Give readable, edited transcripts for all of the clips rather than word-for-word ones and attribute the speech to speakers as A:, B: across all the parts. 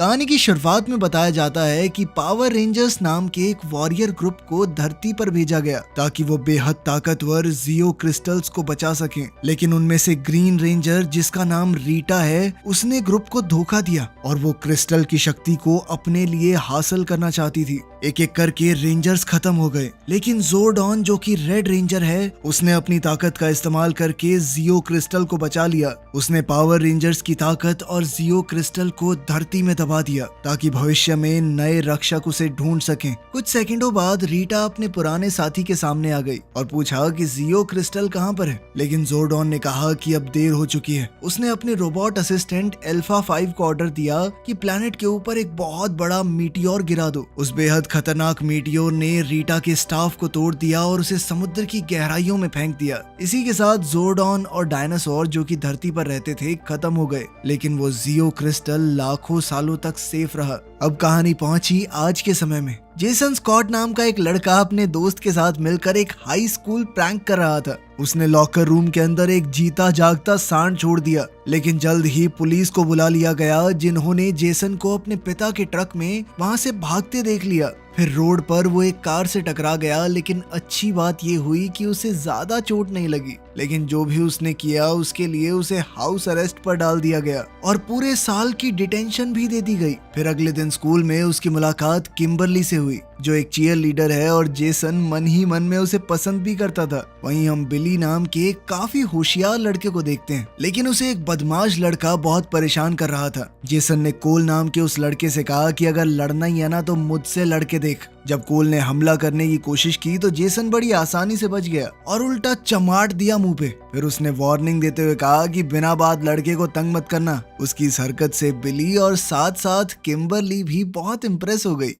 A: कहानी की शुरुआत में बताया जाता है कि पावर रेंजर्स नाम के एक वॉरियर ग्रुप को धरती पर भेजा गया ताकि वो बेहद ताकतवर जियो क्रिस्टल्स को बचा सकें। लेकिन उनमें से ग्रीन रेंजर, जिसका नाम रीटा है, उसने ग्रुप को धोखा दिया और वो क्रिस्टल की शक्ति को अपने लिए हासिल करना चाहती थी। एक एक करके रेंजर्स खत्म हो गए, लेकिन जोरडॉन जो कि रेड रेंजर है, उसने अपनी ताकत का इस्तेमाल करके जियो क्रिस्टल को बचा लिया। उसने पावर रेंजर्स की ताकत और जियो क्रिस्टल को धरती में दबा दिया ताकि भविष्य में नए रक्षक उसे ढूंढ सकें। कुछ सेकंडों बाद रीटा अपने पुराने साथी के सामने आ गई और पूछा कि जियो क्रिस्टल कहां पर है, लेकिन जोरडॉन ने कहा कि अब देर हो चुकी है। उसने अपने रोबोट असिस्टेंट अल्फा 5 को ऑर्डर दिया कि प्लेनेट के ऊपर एक बहुत बड़ा मीटियोर गिरा दो। उस बेहद खतरनाक मीटियोर ने रीटा के स्टाफ को तोड़ दिया और उसे समुद्र की गहराइयों में फेंक दिया। इसी के साथ जोरडॉन और डायनासोर जो कि धरती पर रहते थे खत्म हो गए, लेकिन वो जियो क्रिस्टल लाखों सालों तक सेफ रहा। अब कहानी पहुंची आज के समय में। जेसन स्कॉट नाम का एक लड़का अपने दोस्त के साथ मिलकर एक हाई स्कूल प्रैंक कर रहा था। उसने लॉकर रूम के अंदर एक जीता जागता सांड छोड़ दिया, लेकिन जल्द ही पुलिस को बुला लिया गया, जिन्होंने जेसन को अपने पिता के ट्रक में वहां से भागते देख लिया। फिर रोड पर वो एक कार से टकरा गया, लेकिन अच्छी बात ये हुई कि उसे ज्यादा चोट नहीं लगी। लेकिन जो भी उसने किया उसके लिए उसे हाउस अरेस्ट पर डाल दिया गया और पूरे साल की डिटेंशन भी दे दी गई। फिर अगले दिन स्कूल में उसकी मुलाकात किम्बरली से हुई, जो एक चीयर लीडर है और जेसन मन ही मन में उसे पसंद भी करता था। वहीं हम बिली नाम के एक काफी होशियार लड़के को देखते हैं, लेकिन उसे एक बदमाश लड़का बहुत परेशान कर रहा था। जेसन ने कोल नाम के उस लड़के से कहा कि अगर लड़ना ही है ना तो मुझसे लड़के देख। जब कोल ने हमला करने की कोशिश की तो जेसन बड़ी आसानी से बच गया और उल्टा चमाट दिया मुंह पे। फिर उसने वार्निंग देते हुए कहा कि बिना बात लड़के को तंग मत करना। उसकी इस हरकत से बिली और साथ साथ किम्बरली भी बहुत इम्प्रेस हो गई।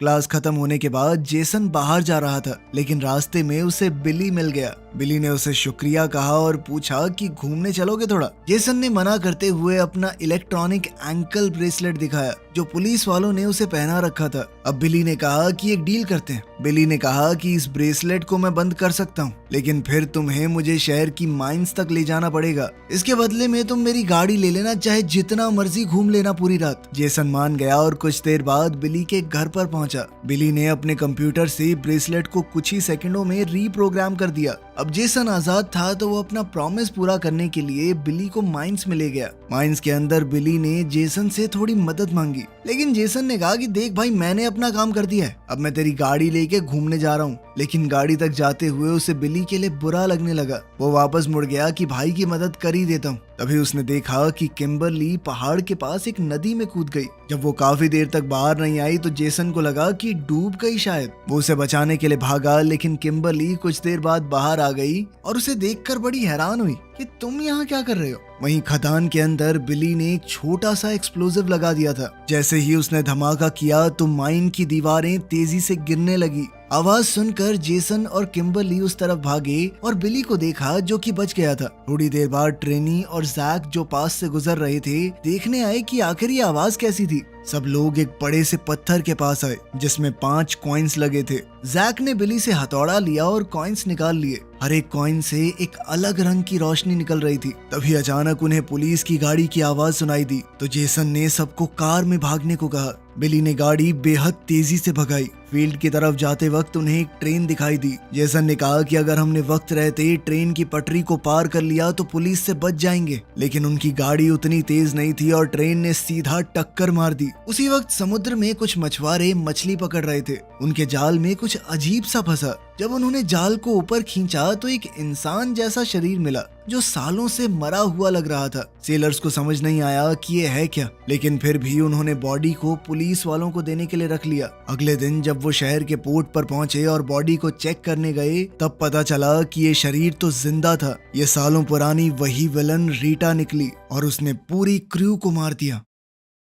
A: क्लास खत्म होने के बाद जेसन बाहर जा रहा था, लेकिन रास्ते में उसे बिली मिल गया। बिली ने उसे शुक्रिया कहा और पूछा कि घूमने चलोगे थोड़ा। जेसन ने मना करते हुए अपना इलेक्ट्रॉनिक एंकल ब्रेसलेट दिखाया जो पुलिस वालों ने उसे पहना रखा था। अब बिली ने कहा कि एक डील करते हैं। बिली ने कहा कि इस ब्रेसलेट को मैं बंद कर सकता हूँ, लेकिन फिर तुम्हें मुझे शहर की माइंस तक ले जाना पड़ेगा। इसके बदले में तुम मेरी गाड़ी ले लेना, चाहे जितना मर्जी घूम लेना पूरी रात। जेसन मान गया और कुछ देर बाद बिली के घर पर पहुंचा। बिली ने अपने कंप्यूटर से ब्रेसलेट को कुछ ही सेकंडों में रीप्रोग्राम कर दिया। अब जेसन आजाद था तो वो अपना प्रॉमिस पूरा करने के लिए बिली को माइंस में ले गया। माइंस के अंदर बिली ने जेसन से थोड़ी मदद मांगी, लेकिन जेसन ने कहा कि देख भाई, मैंने अपना काम कर दिया है, अब मैं तेरी गाड़ी लेके घूमने जा रहा हूँ। लेकिन गाड़ी तक जाते हुए उसे बिली के लिए बुरा लगने लगा। वो वापस मुड़ गया कि भाई की मदद कर ही देता हूँ। तभी उसने देखा कि किम्बरली पहाड़ के पास एक नदी में कूद गई। जब वो काफी देर तक बाहर नहीं आई तो जेसन को लगा कि डूब गई शायद। वो उसे बचाने के लिए भागा, लेकिन किम्बरली कुछ देर बाद बाहर आ गई और उसे देखकर बड़ी हैरान हुई कि तुम यहाँ क्या कर रहे हो। वहीं खदान के अंदर बिली ने एक छोटा सा एक्सप्लोजिव लगा दिया था। जैसे ही उसने धमाका किया तो माइन की दीवारें तेजी से गिरने लगी। आवाज सुनकर जेसन और किम्बरली उस तरफ भागे और बिली को देखा जो कि बच गया था। थोड़ी देर बाद ट्रेनी और जैक जो पास से गुजर रहे थे देखने आए कि आखिर ये आवाज कैसी थी। सब लोग एक बड़े से पत्थर के पास आए जिसमें 5 कॉइन्स लगे थे। जैक ने बिली से हथौड़ा लिया और कॉइन्स निकाल लिए। हर एक कॉइन से एक अलग रंग की रोशनी निकल रही थी। तभी अचानक उन्हें पुलिस की गाड़ी की आवाज सुनाई दी तो जेसन ने सबको कार में भागने को कहा। बिली ने गाड़ी बेहद तेजी से भगाई। फील्ड की तरफ जाते वक्त उन्हें एक ट्रेन दिखाई दी। जेसन ने कहा कि अगर हमने वक्त रहते ट्रेन की पटरी को पार कर लिया तो पुलिस से बच जाएंगे, लेकिन उनकी गाड़ी उतनी तेज नहीं थी और ट्रेन ने सीधा टक्कर मार दी। उसी वक्त समुद्र में कुछ मछुआरे मछली पकड़ रहे थे। उनके जाल में कुछ अजीब सा फंसा। जब उन्होंने जाल को ऊपर खींचा तो एक इंसान जैसा शरीर मिला जो सालों से मरा हुआ लग रहा था। सेलर्स को समझ नहीं आया कि ये है क्या, लेकिन फिर भी उन्होंने बॉडी को पुलिस वालों को देने के लिए रख लिया। अगले दिन जब वो शहर के पोर्ट पर पहुंचे और बॉडी को चेक करने गए तब पता चला कि ये शरीर तो जिंदा था। ये सालों पुरानी वही विलन रीटा निकली और उसने पूरी क्रू को मार दिया।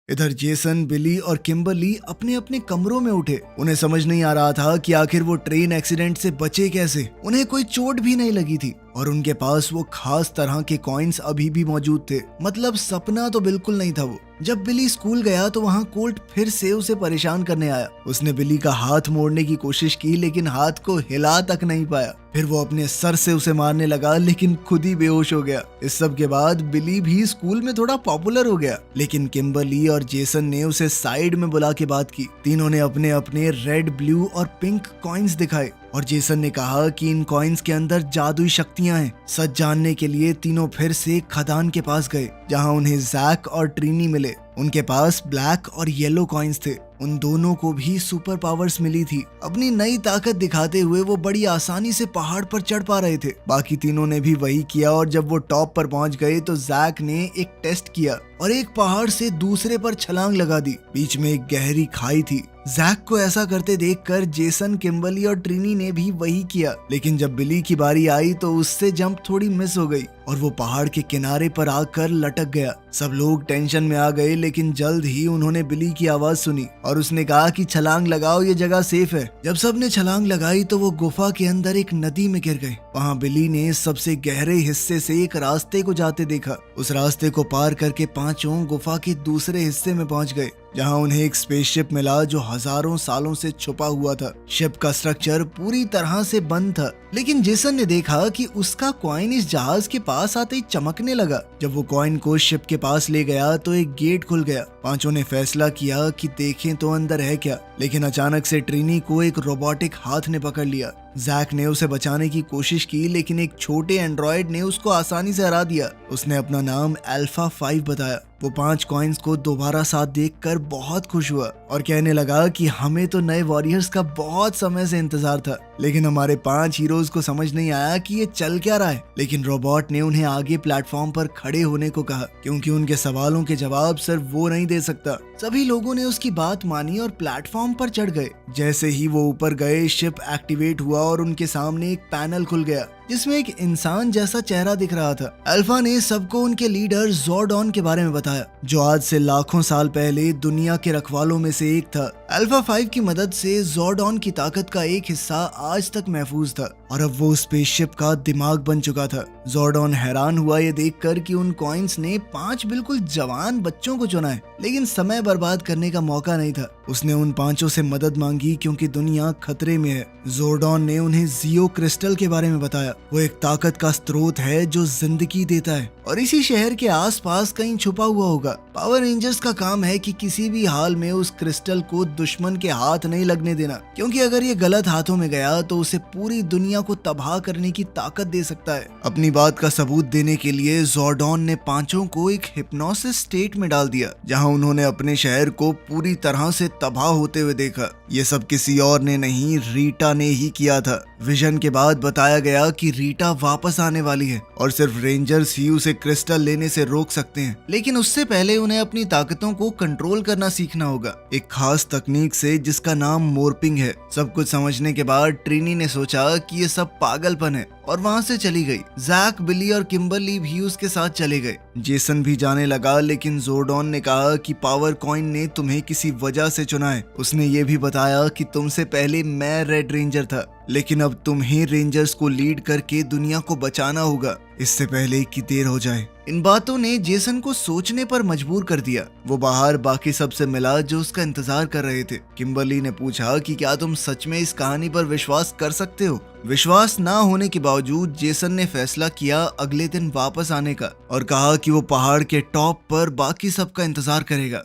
A: इधर जेसन, बिली और किम्बरली अपने अपने कमरों में उठे। उन्हें समझ नहीं आ रहा था कि आखिर वो ट्रेन एक्सीडेंट से बचे कैसे। उन्हें कोई चोट भी नहीं लगी थी और उनके पास वो खास तरह के कॉइन्स अभी भी मौजूद थे। मतलब सपना तो बिल्कुल नहीं था वो। जब बिली स्कूल गया तो वहाँ कोल्ट फिर से उसे परेशान करने आया। उसने बिली का हाथ मोड़ने की कोशिश की लेकिन हाथ को हिला तक नहीं पाया। फिर वो अपने सर से उसे मारने लगा लेकिन खुद ही बेहोश हो गया। इस सब के बाद बिली भी स्कूल में थोड़ा पॉपुलर हो गया, लेकिन किम्बरली और जेसन ने उसे साइड में बुला के बात की। तीनों ने अपने अपने रेड, ब्लू और पिंक कॉइन्स दिखाए और जेसन ने कहा कि इन कॉइन्स के अंदर जादुई शक्तियां हैं। सच जानने के लिए तीनों फिर से खदान के पास गए जहां उन्हें जैक और ट्रीनी मिले। उनके पास ब्लैक और येलो कॉइन्स थे। उन दोनों को भी सुपर पावर्स मिली थी। अपनी नई ताकत दिखाते हुए वो बड़ी आसानी से पहाड़ पर चढ़ पा रहे थे। बाकी तीनों ने भी वही किया और जब वो टॉप पर पहुंच गए तो जैक ने एक टेस्ट किया और एक पहाड़ से दूसरे पर छलांग लगा दी। बीच में एक गहरी खाई थी। जैक को ऐसा करते देखकर जेसन, किम्बरली और ट्रीनी ने भी वही किया, लेकिन जब बिली की बारी आई तो उससे जंप थोड़ी मिस हो गई और वो पहाड़ के किनारे पर आकर लटक गया। सब लोग टेंशन में आ गए, लेकिन जल्द ही उन्होंने बिली की आवाज सुनी और उसने कहा कि छलांग लगाओ, ये जगह सेफ है। जब सबने छलांग लगाई तो वो गुफा के अंदर एक नदी में गिर गए। वहाँ बिली ने सबसे गहरे हिस्से से एक रास्ते को जाते देखा। उस रास्ते को पार करके पांचों गुफा के दूसरे हिस्से में पहुंच गए जहां उन्हें एक स्पेसशिप मिला जो हजारों सालों से छुपा हुआ था। शिप का स्ट्रक्चर पूरी तरह से बंद था, लेकिन जेसन ने देखा कि उसका कॉइन इस जहाज के पास आते ही चमकने लगा। जब वो कॉइन को शिप के पास ले गया तो एक गेट खुल गया। पांचों ने फैसला किया कि देखें तो अंदर है क्या, लेकिन अचानक से ट्रीनी को एक रोबोटिक हाथ ने पकड़ लिया। जैक ने उसे बचाने की कोशिश की, लेकिन एक छोटे एंड्रॉयड ने उसको आसानी से हरा दिया। उसने अपना नाम अल्फा 5 बताया। वो 5 कॉइन्स को दोबारा साथ देखकर बहुत खुश हुआ और कहने लगा कि हमें तो नए वॉरियर्स का बहुत समय से इंतजार था, लेकिन हमारे 5 हीरोज को समझ नहीं आया कि ये चल क्या रहा है। लेकिन रोबोट ने उन्हें आगे प्लेटफॉर्म पर खड़े होने को कहा, क्योंकि उनके सवालों के जवाब सिर्फ वो नहीं दे सकता। सभी लोगों ने उसकी बात मानी और प्लेटफॉर्म पर चढ़ गए। जैसे ही वो ऊपर गए, शिप एक्टिवेट हुआ और उनके सामने एक पैनल खुल गया जिसमें एक इंसान जैसा चेहरा दिख रहा था। अल्फा ने सबको उनके लीडर ज़ोर्डॉन के बारे में बताया, जो आज से लाखों साल पहले दुनिया के रखवालों में से एक था। अल्फा 5 की मदद से ज़ोर्डॉन की ताकत का एक हिस्सा आज तक महफूज था और अब वो स्पेसशिप का दिमाग बन चुका था। ज़ोर्डॉन हैरान हुआ ये देखकर कि उन कॉइन्स ने 5 बिल्कुल जवान बच्चों को चुना है, लेकिन समय बर्बाद करने का मौका नहीं था। उसने उन 5 से मदद मांगी क्योंकि दुनिया खतरे में है। ज़ोर्डॉन ने उन्हें जियो क्रिस्टल के बारे में बताया। वो एक ताकत का स्रोत है जो जिंदगी देता है और इसी शहर के आसपास कहीं छुपा हुआ होगा। पावर रेंजर्स का काम है कि किसी भी हाल में उस क्रिस्टल को दुश्मन के हाथ नहीं लगने देना, क्योंकि अगर ये गलत हाथों में गया तो उसे पूरी दुनिया को तबाह करने की ताकत दे सकता है। अपनी बात का सबूत देने के लिए ज़ोर्डॉन ने 5 को एक हिप्नोसिस स्टेट में डाल दिया, जहां उन्होंने अपने शहर को पूरी तरह से तबाह होते हुए देखा। ये सब किसी और ने नहीं, रीटा ने ही किया था। विजन के बाद बताया गया कि रीटा वापस आने वाली है और सिर्फ रेंजर्स ही उसे क्रिस्टल लेने से रोक सकते हैं, लेकिन उससे पहले उन्हें अपनी ताकतों को कंट्रोल करना सीखना होगा, एक खास तकनीक से जिसका नाम मोर्पिंग है। सब कुछ समझने के बाद ट्रीनी ने सोचा कि ये सब पागलपन है और वहाँ से चली गई। जैक, बिली और किम्बरली भी उसके साथ चले गए। जेसन भी जाने लगा, लेकिन ज़ोर्डॉन ने कहा कि पावर कॉइन ने तुम्हें किसी वजह से चुना है। उसने ये भी बताया कि तुमसे पहले मैं रेड रेंजर था, लेकिन अब तुम्हें रेंजर्स को लीड करके दुनिया को बचाना होगा, इससे पहले कि देर हो जाए। इन बातों ने जेसन को सोचने पर मजबूर कर दिया। वो बाहर बाकी सबसे मिला जो उसका इंतजार कर रहे थे। किम्बरली ने पूछा कि क्या तुम सच में इस कहानी पर विश्वास कर सकते हो? विश्वास ना होने के बावजूद जेसन ने फैसला किया अगले दिन वापस आने का और कहा कि वो पहाड़ के टॉप पर बाकी सबका इंतजार करेगा।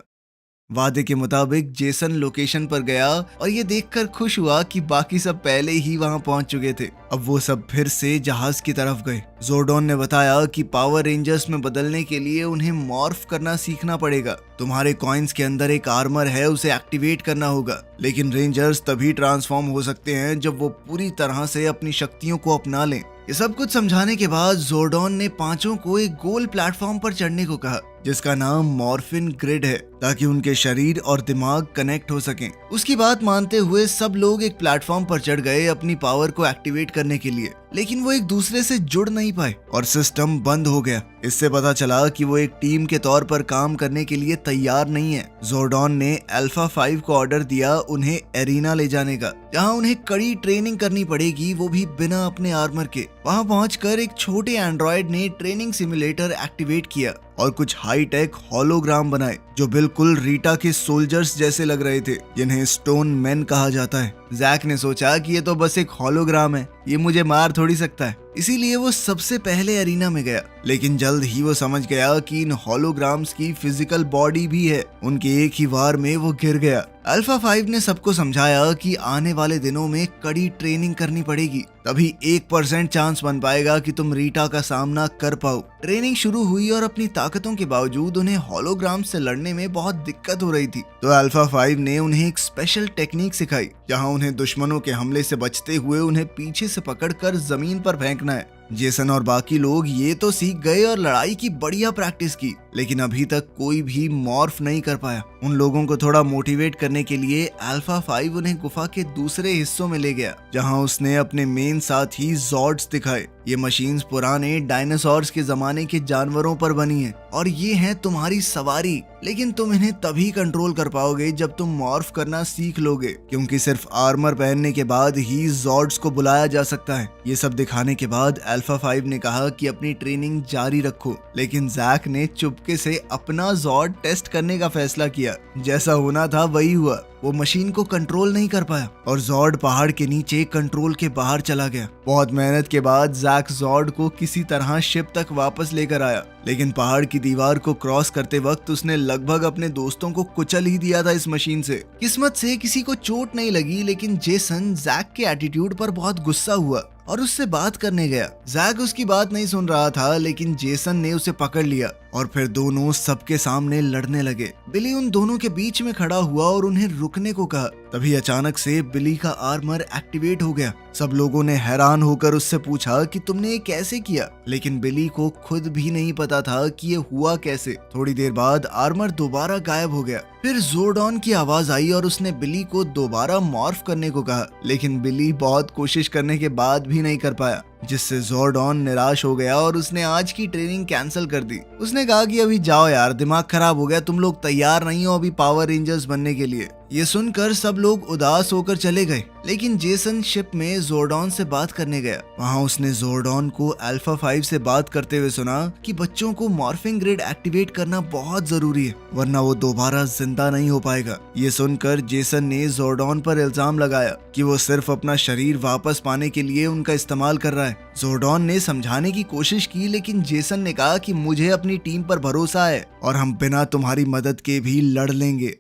A: वादे के मुताबिक जेसन लोकेशन पर गया और ये देखकर खुश हुआ कि बाकी सब पहले ही वहां पहुंच चुके थे। अब वो सब फिर से जहाज की तरफ गए। ज़ोर्डॉन ने बताया कि पावर रेंजर्स में बदलने के लिए उन्हें मॉर्फ करना सीखना पड़ेगा। तुम्हारे कॉइन्स के अंदर एक आर्मर है, उसे एक्टिवेट करना होगा, लेकिन रेंजर्स तभी ट्रांसफॉर्म हो सकते हैं जब वो पूरी तरह से अपनी शक्तियों को अपना लें। ये सब कुछ समझाने के बाद ज़ोर्डॉन ने 5 को एक गोल प्लेटफॉर्म पर चढ़ने को कहा, जिसका नाम मॉर्फिन ग्रिड है, ताकि उनके शरीर और दिमाग कनेक्ट हो सकें। उसकी बात मानते हुए सब लोग एक प्लेटफॉर्म पर चढ़ गए अपनी पावर को एक्टिवेट करने के लिए। लेकिन वो एक दूसरे से जुड़ नहीं पाए और सिस्टम बंद हो गया। इससे पता चला कि वो एक टीम के तौर पर काम करने के लिए तैयार नहीं है। ज़ोर्डॉन ने अल्फा 5 को ऑर्डर दिया उन्हें एरिना ले जाने का, जहां उन्हें कड़ी ट्रेनिंग करनी पड़ेगी, वो भी बिना अपने आर्मर के। वहां पहुंचकर एक छोटे एंड्रॉयड ने ट्रेनिंग सिमुलेटर एक्टिवेट किया और कुछ हाई टेक होलोग्राम बनाए जो बिल्कुल रीटा के सोल्जर्स जैसे लग रहे थे, जिन्हें स्टोन मैन कहा जाता है। जैक ने सोचा कि ये तो बस एक होलोग्राम है, ये मुझे मार थोड़ी सकता है, इसीलिए वो सबसे पहले एरिना में गया। लेकिन जल्द ही वो समझ गया कि इन होलोग्राम्स की फिजिकल बॉडी भी है। उनके एक ही वार में वो गिर गया। अल्फा 5 ने सबको समझाया कि आने वाले दिनों में कड़ी ट्रेनिंग करनी पड़ेगी, तभी 1% चांस बन पाएगा कि तुम रीटा का सामना कर पाओ। ट्रेनिंग शुरू हुई और अपनी ताकतों के बावजूद उन्हें होलोग्राम से लड़ने में बहुत दिक्कत हो रही थी। तो अल्फा 5 ने उन्हें एक स्पेशल टेक्निक सिखाई, जहां उन्हें दुश्मनों के हमले से बचते हुए उन्हें पीछे से पकड़कर जमीन पर फेंकना है। जेसन और बाकी लोग ये तो सीख गए और लड़ाई की बढ़िया प्रैक्टिस की, लेकिन अभी तक कोई भी मॉर्फ नहीं कर पाया। उन लोगों को थोड़ा मोटिवेट करने के लिए अल्फा 5 उन्हें गुफा के दूसरे हिस्सों में ले गया, जहां उसने अपने मेन साथी जॉर्ड्स दिखाए। ये मशीन्स पुराने डायनासोर्स के जमाने के जानवरों पर बनी है और ये हैं तुम्हारी सवारी, लेकिन तुम इन्हें तभी कंट्रोल कर पाओगे जब तुम मॉर्फ करना सीख लोगे, क्योंकि सिर्फ आर्मर पहनने के बाद ही जॉर्ड्स को बुलाया जा सकता है। ये सब दिखाने के बाद अल्फा 5 ने कहा कि अपनी ट्रेनिंग जारी रखो, लेकिन जैक ने चुपके से अपना जॉर्ड टेस्ट करने का फैसला किया। जैसा होना था वही हुआ। वो मशीन को कंट्रोल नहीं कर पाया और जॉर्ड पहाड़ के नीचे कंट्रोल के बाहर चला गया। बहुत मेहनत के बाद जैक जॉर्ड को किसी तरह शिप तक वापस लेकर आया, लेकिन पहाड़ की दीवार को क्रॉस करते वक्त उसने लगभग अपने दोस्तों को कुचल ही दिया था इस मशीन से। किस्मत से किसी को चोट नहीं लगी, लेकिन जेसन जैक के एटीट्यूड पर बहुत गुस्सा हुआ और उससे बात करने गया। जैक उसकी बात नहीं सुन रहा था, लेकिन जेसन ने उसे पकड़ लिया और फिर दोनों सबके सामने लड़ने लगे। बिली उन दोनों के बीच में खड़ा हुआ और उन्हें रुकने को कहा। तभी अचानक से बिली का आर्मर एक्टिवेट हो गया। सब लोगों ने हैरान होकर उससे पूछा कि तुमने ये कैसे किया, लेकिन बिली को खुद भी नहीं पता था कि ये हुआ कैसे। थोड़ी देर बाद आर्मर दोबारा गायब हो गया। फिर ज़ोर्डॉन की आवाज आई और उसने बिली को दोबारा मॉर्फ करने को कहा, लेकिन बिली बहुत कोशिश करने के बाद भी नहीं कर पाया, जिससे ज़ोर्डॉन निराश हो गया और उसने आज की ट्रेनिंग कैंसिल कर दी। उसने कहा कि अभी जाओ यार, दिमाग खराब हो गया, तुम लोग तैयार नहीं हो अभी पावर रेंजर्स बनने के लिए। ये सुनकर सब लोग उदास होकर चले गए, लेकिन जेसन शिप में ज़ोर्डॉन से बात करने गया। वहाँ उसने ज़ोर्डॉन को अल्फा 5 से बात करते हुए सुना कि बच्चों को मॉर्फिंग ग्रिड एक्टिवेट करना बहुत जरूरी है, वरना वो दोबारा जिंदा नहीं हो पाएगा। ये सुनकर जेसन ने ज़ोर्डॉन पर इल्जाम लगाया कि वो सिर्फ अपना शरीर वापस पाने के लिए उनका इस्तेमाल कर रहा है। ज़ोर्डॉन ने समझाने की कोशिश की, लेकिन जेसन ने कहा कि मुझे अपनी टीम पर भरोसा है और हम बिना तुम्हारी मदद के भी लड़ लेंगे।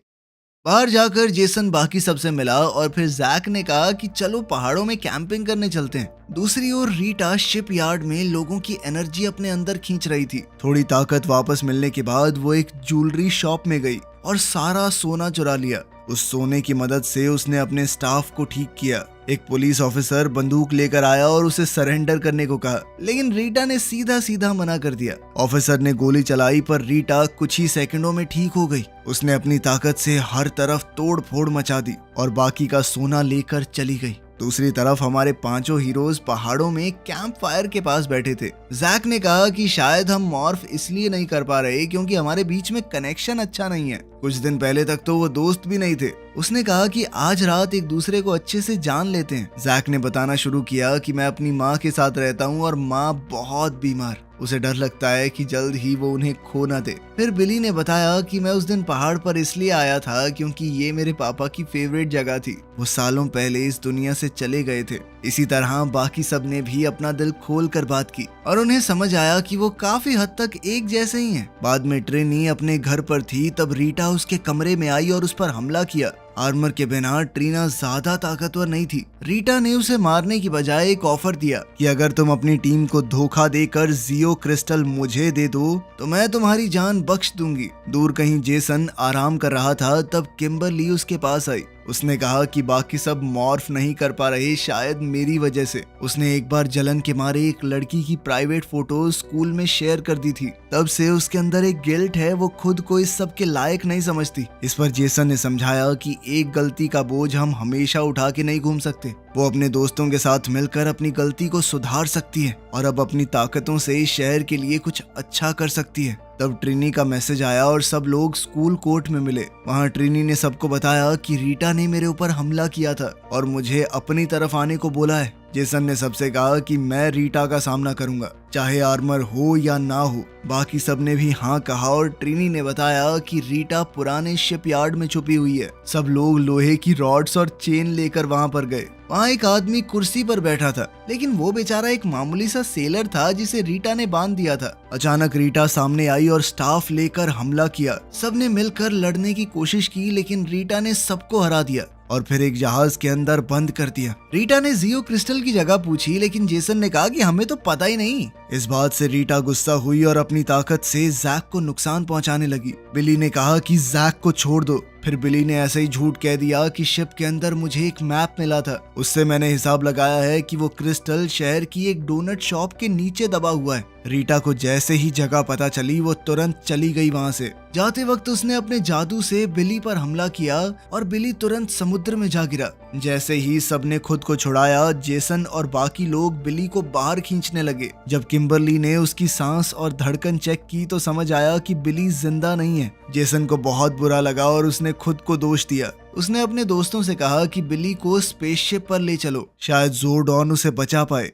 A: बाहर जाकर जेसन बाकी सबसे मिला और फिर जैक ने कहा कि चलो पहाड़ों में कैंपिंग करने चलते हैं। दूसरी ओर रीटा शिप यार्ड में लोगों की एनर्जी अपने अंदर खींच रही थी। थोड़ी ताकत वापस मिलने के बाद वो एक ज्वेलरी शॉप में गई और सारा सोना चुरा लिया। उस सोने की मदद से उसने अपने स्टाफ को ठीक किया। एक पुलिस ऑफिसर बंदूक लेकर आया और उसे सरेंडर करने को कहा, लेकिन रीटा ने सीधा सीधा मना कर दिया। ऑफिसर ने गोली चलाई पर रीटा कुछ ही सेकंडों में ठीक हो गई। उसने अपनी ताकत से हर तरफ तोड़ फोड़ मचा दी और बाकी का सोना लेकर चली गई। दूसरी तरफ हमारे पांचों हीरोज पहाड़ों में कैंप फायर के पास बैठे थे। जैक ने कहा कि शायद हम मॉर्फ इसलिए नहीं कर पा रहे क्योंकि हमारे बीच में कनेक्शन अच्छा नहीं है। कुछ दिन पहले तक तो वो दोस्त भी नहीं थे। उसने कहा कि आज रात एक दूसरे को अच्छे से जान लेते हैं। जैक ने बताना शुरू किया कि मैं अपनी माँ के साथ रहता हूँ और माँ बहुत बीमार, उसे डर लगता है कि जल्द ही वो उन्हें खो ना दे। फिर बिली ने बताया कि मैं उस दिन पहाड़ पर इसलिए आया था क्योंकि ये मेरे पापा की फेवरेट जगह थी। वो सालों पहले इस दुनिया से चले गए थे। इसी तरह बाकी सब ने भी अपना दिल खोल कर बात की और उन्हें समझ आया कि वो काफी हद तक एक जैसे ही हैं। बाद में ट्रिनी अपने घर पर थी, तब रीटा उसके कमरे में आई और उस पर हमला किया। आर्मर के बिना ट्रीना ज्यादा ताकतवर नहीं थी। रीटा ने उसे मारने की बजाय एक ऑफर दिया कि अगर तुम अपनी टीम को धोखा देकर जियो क्रिस्टल मुझे दे दो तो मैं तुम्हारी जान बख्श दूंगी। दूर कहीं जेसन आराम कर रहा था, तब किम्बरली उसके पास आई। उसने कहा कि बाकी सब मॉर्फ नहीं कर पा रहे, शायद मेरी वजह से। उसने एक बार जलन के मारे एक लड़की की प्राइवेट फोटो स्कूल में शेयर कर दी थी। तब से उसके अंदर एक गिल्ट है, वो खुद को इस सब के लायक नहीं समझती। इस पर जेसन ने समझाया कि एक गलती का बोझ हम हमेशा उठा के नहीं घूम सकते। वो अपने दोस्तों के साथ मिलकर अपनी गलती को सुधार सकती है और अब अपनी ताकतों से इस शहर के लिए कुछ अच्छा कर सकती है। तब ट्रिनी का मैसेज आया और सब लोग स्कूल कोर्ट में मिले। वहाँ ट्रिनी ने सबको बताया कि रीटा ने मेरे ऊपर हमला किया था और मुझे अपनी तरफ आने को बोला है। जेसन ने सबसे कहा कि मैं रीटा का सामना करूंगा, चाहे आर्मर हो या ना हो। बाकी सब ने भी हाँ कहा और ट्रिनी ने बताया कि रीटा पुराने शिपयार्ड में छुपी हुई है। सब लोग लोहे की रॉड्स और चेन लेकर वहाँ पर गए। वहाँ एक आदमी कुर्सी पर बैठा था, लेकिन वो बेचारा एक मामूली सा सेलर था जिसे रीटा ने बांध दिया था। अचानक रीटा सामने आई और स्टाफ लेकर हमला किया। सबने मिलकर लड़ने की कोशिश की, लेकिन रीटा ने सबको हरा दिया और फिर एक जहाज के अंदर बंद कर दिया। रीटा ने जियो क्रिस्टल की जगह पूछी, लेकिन जेसन ने कहा कि हमें तो पता ही नहीं। इस बात से रीटा गुस्सा हुई और अपनी ताकत से जैक को नुकसान पहुंचाने लगी। बिली ने कहा कि जैक को छोड़ दो। फिर बिली ने ऐसे ही झूठ कह दिया कि शिप के अंदर मुझे एक मैप मिला था, उससे मैंने हिसाब लगाया है कि वो क्रिस्टल शहर की एक डोनट शॉप के नीचे दबा हुआ है। रीटा को जैसे ही जगह पता चली वो तुरंत चली गई वहाँ से। जाते वक्त उसने अपने जादू से बिली पर हमला किया और बिली तुरंत समुद्र में जा गिरा। जैसे ही सबने खुद को छुड़ाया, जेसन और बाकी लोग बिली को बाहर खींचने लगे। जब किम्बरली ने उसकी सांस और धड़कन चेक की तो समझ आया कि बिली जिंदा नहीं है। जेसन को बहुत बुरा लगा और उसने खुद को दोष दिया। उसने अपने दोस्तों से कहा कि बिली को स्पेसशिप पर ले चलो, शायद जोरडॉन उसे बचा पाए।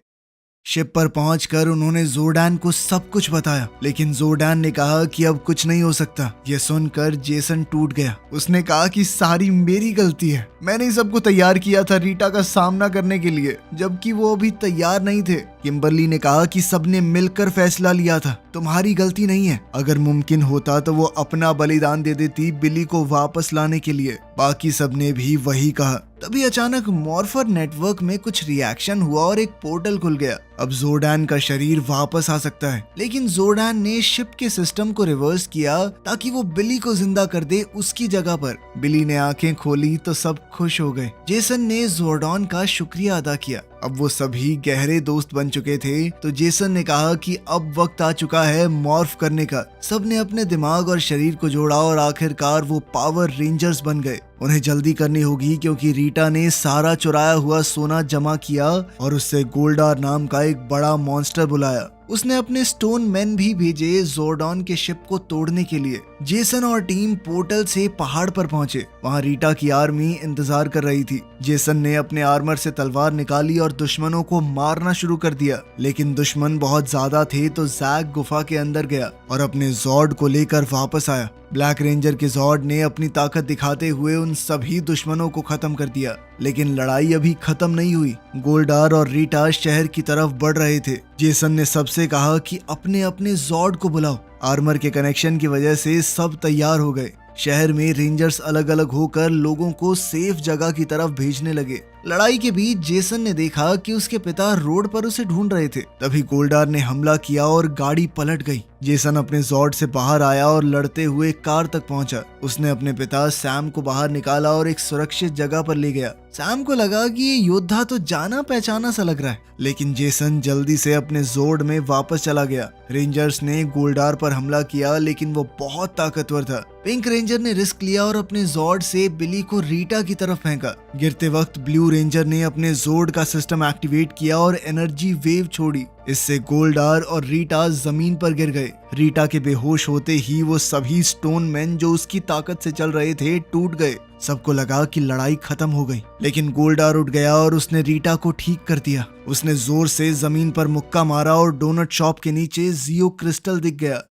A: शिप पर पहुंचकर उन्होंने जोर्डान को सब कुछ बताया, लेकिन जोर्डान ने कहा कि अब कुछ नहीं हो सकता। ये सुनकर जेसन टूट गया। उसने कहा कि सारी मेरी गलती है, मैंने ही सबको तैयार किया था रीटा का सामना करने के लिए, जबकि वो अभी तैयार नहीं थे। किम्बरली ने कहा कि सबने मिलकर फैसला लिया था, तुम्हारी गलती नहीं है। अगर मुमकिन होता तो वो अपना बलिदान दे देती बिली को वापस लाने के लिए। बाकी सबने भी वही कहा। तभी अचानक मॉर्फर नेटवर्क में कुछ रिएक्शन हुआ और एक पोर्टल खुल गया। अब जोर्डान का शरीर वापस आ सकता है, लेकिन जोर्डान ने शिप के सिस्टम को रिवर्स किया ताकि वो बिली को जिंदा कर दे उसकी जगह पर। बिली ने आंखें खोली तो सब खुश हो गए। जेसन ने जोर्डान का शुक्रिया अदा किया। अब वो सभी गहरे दोस्त बन चुके थे, तो जेसन ने कहा कि अब वक्त आ चुका है मॉर्फ करने का। सबने अपने दिमाग और शरीर को जोड़ा और आखिरकार वो पावर रेंजर्स बन गए। उन्हें जल्दी करनी होगी क्योंकि रीटा ने सारा चुराया हुआ सोना जमा किया और उससे गोल्डार नाम का एक बड़ा मॉन्स्टर बुलाया। उसने अपने स्टोन मैन भी भेजे जोर्डॉन के शिप को तोड़ने के लिए। जेसन और टीम पोर्टल से पहाड़ पर पहुंचे। वहां रीटा की आर्मी इंतजार कर रही थी। जेसन ने अपने आर्मर से तलवार निकाली और दुश्मनों को मारना शुरू कर दिया, लेकिन दुश्मन बहुत ज्यादा थे तो जैक गुफा के अंदर गया और अपने जॉर्ड को लेकर वापस आया। ब्लैक रेंजर के जॉर्ड ने अपनी ताकत दिखाते हुए उन सभी दुश्मनों को खत्म कर दिया, लेकिन लड़ाई अभी खत्म नहीं हुई। गोल्डार और रीटा शहर की तरफ बढ़ रहे थे। जेसन ने सबसे कहा कि अपने अपने जॉर्ड को बुलाओ। आर्मर के कनेक्शन की वजह से सब तैयार हो गए। शहर में रेंजर्स अलग अलग होकर लोगों को सेफ जगह की तरफ भेजने लगे। लड़ाई के बीच जेसन ने देखा कि उसके पिता रोड पर उसे ढूंढ रहे थे। तभी गोल्डार ने हमला किया और गाड़ी पलट गई। जेसन अपने जॉर्ड से बाहर आया और लड़ते हुए कार तक पहुंचा। उसने अपने पिता सैम को बाहर निकाला और एक सुरक्षित जगह पर ले गया। सैम को लगा कि ये योद्धा तो जाना पहचाना सा लग रहा है, लेकिन जेसन जल्दी से अपने जोर्ड में वापस चला गया। रेंजर्स ने गोल्डार पर हमला किया, लेकिन वो बहुत ताकतवर था। पिंक रेंजर ने रिस्क लिया और अपने जॉर्ड से बिली को रीटा की तरफ फेंका। गिरते वक्त ब्लू रेंजर ने अपने जोर्ड का सिस्टम एक्टिवेट किया और एनर्जी वेव छोड़ी। इससे गोल्डार और रीटा जमीन पर गिर गए। रीटा के बेहोश होते ही वो सभी स्टोन मैन जो उसकी ताकत से चल रहे थे टूट गए। सबको लगा कि लड़ाई खत्म हो गई, लेकिन गोल्डार उठ गया और उसने रीटा को ठीक कर दिया। उसने जोर से जमीन पर मुक्का मारा और डोनट शॉप के नीचे जियो क्रिस्टल दिख गया।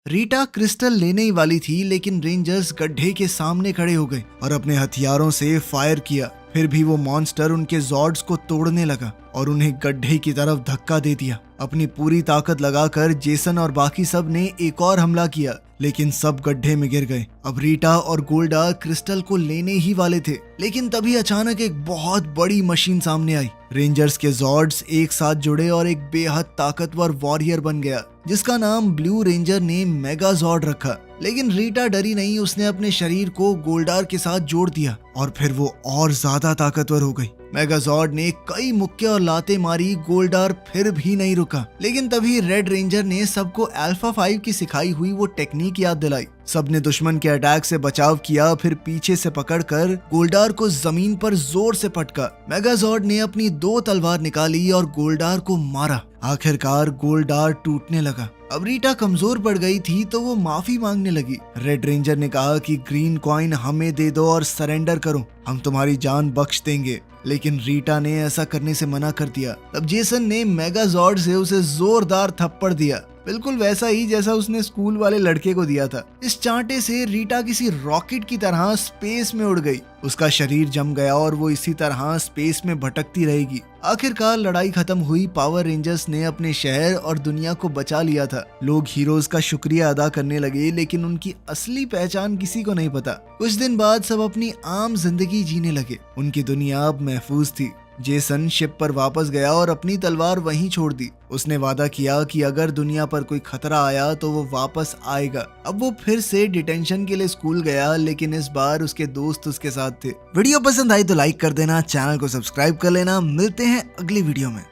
A: रीटा क्रिस्टल लेने ही वाली थी, लेकिन रेंजर्स गड्ढे के सामने खड़े हो गए और अपने हथियारों से फायर किया। फिर भी वो मॉन्स्टर उनके जॉर्ड्स को तोड़ने लगा और उन्हें गड्ढे की तरफ धक्का दे दिया। अपनी पूरी ताकत लगाकर जेसन और बाकी सब ने एक और हमला किया, लेकिन सब गड्ढे में गिर गए। अब रीटा और गोल्डा क्रिस्टल को लेने ही वाले थे, लेकिन तभी अचानक एक बहुत बड़ी मशीन सामने आई। रेंजर्स के जॉर्ड्स एक साथ जुड़े और एक बेहद ताकतवर वॉरियर बन गया, जिसका नाम ब्लू रेंजर ने मेगा जॉर्ड रखा। लेकिन रीटा डरी नहीं, उसने अपने शरीर को गोल्डार के साथ जोड़ दिया और फिर वो और ज्यादा ताकतवर हो गई। मेगाजॉर्ड ने कई मुक्के और लाते मारी, गोल्डार फिर भी नहीं रुका। लेकिन तभी रेड रेंजर ने सबको अल्फा 5 की सिखाई हुई वो टेक्निक याद दिलाई। सबने दुश्मन के अटैक से बचाव किया, फिर पीछे से पकड़कर गोल्डार को जमीन पर जोर से पटका। मेगाजॉर्ड ने अपनी 2 तलवार निकाली और गोल्डार को मारा। आखिरकार गोल्डार टूटने लगा। अब रीटा कमजोर पड़ गई थी तो वो माफी मांगने लगी। रेड रेंजर ने कहा कि ग्रीन कॉइन हमें दे दो और सरेंडर करो, हम तुम्हारी जान बख्श देंगे। लेकिन रीटा ने ऐसा करने से मना कर दिया। तब जेसन ने मेगाजॉर्ड से उसे जोरदार थप्पड़ दिया, बिल्कुल वैसा ही जैसा उसने स्कूल वाले लड़के को दिया था। इस चांटे से रीटा किसी रॉकेट की तरह स्पेस में उड़ गई। उसका शरीर जम गया और वो इसी तरह स्पेस में भटकती रहेगी। आखिरकार लड़ाई खत्म हुई। पावर रेंजर्स ने अपने शहर और दुनिया को बचा लिया था। लोग हीरोज का शुक्रिया अदा करने लगे, लेकिन उनकी असली पहचान किसी को नहीं पता। कुछ दिन बाद सब अपनी आम जिंदगी जीने लगे। उनकी दुनिया अब महफूज थी। जेसन शिप पर वापस गया और अपनी तलवार वहीं छोड़ दी। उसने वादा किया कि अगर दुनिया पर कोई खतरा आया तो वो वापस आएगा। अब वो फिर से डिटेंशन के लिए स्कूल गया, लेकिन इस बार उसके दोस्त उसके साथ थे। वीडियो पसंद आई तो लाइक कर देना, चैनल को सब्सक्राइब कर लेना। मिलते हैं अगली वीडियो में।